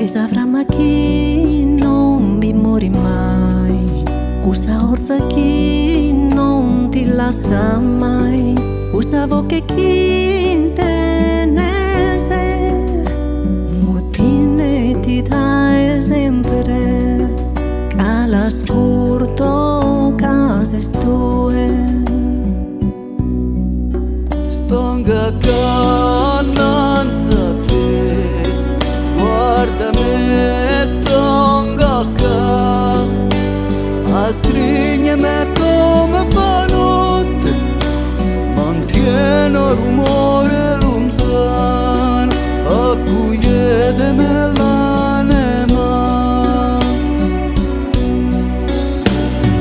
saprà ma chi non vi muore mai, usa forza chi non ti lascia mai, usa voce chi te ne sei, mutine ti dai sempre, cala scurto case stue. Stonga cananza te, guarda me stonga ca, a strigneme come fa notte, mantiene rumore lontano, accoglietemi l'anima.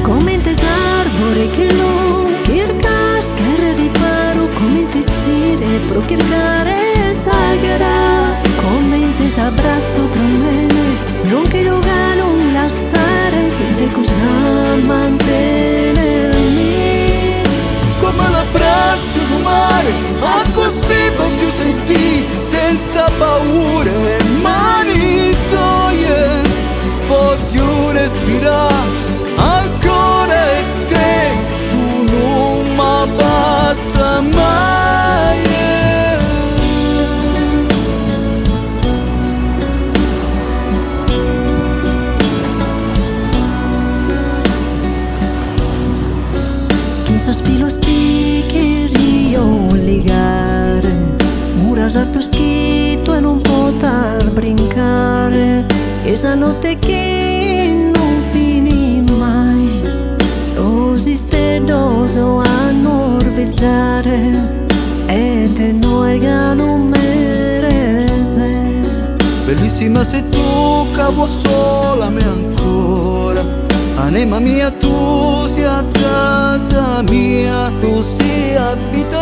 Come in tesarvore che non kirkas che riparo, come in tesire pro kirkare sagara, come in tesabrazzo promene, non che lo non lasciare, che te cosa mantenermi. Come l'abbraccio del mare, ma così voglio sentire senza paure, mani toglie, voglio respirare ancora e te, tu non mi basta mai. Quin sospiro sti che rio ligare, muras altos che tu non potar brincare, esa notte che non finì mai, so esiste doso a norvezzare, e te noi non merece. Bellissima sei tu che vuoi sola me ancora, anima mia tu sia casa mia, tu sia abita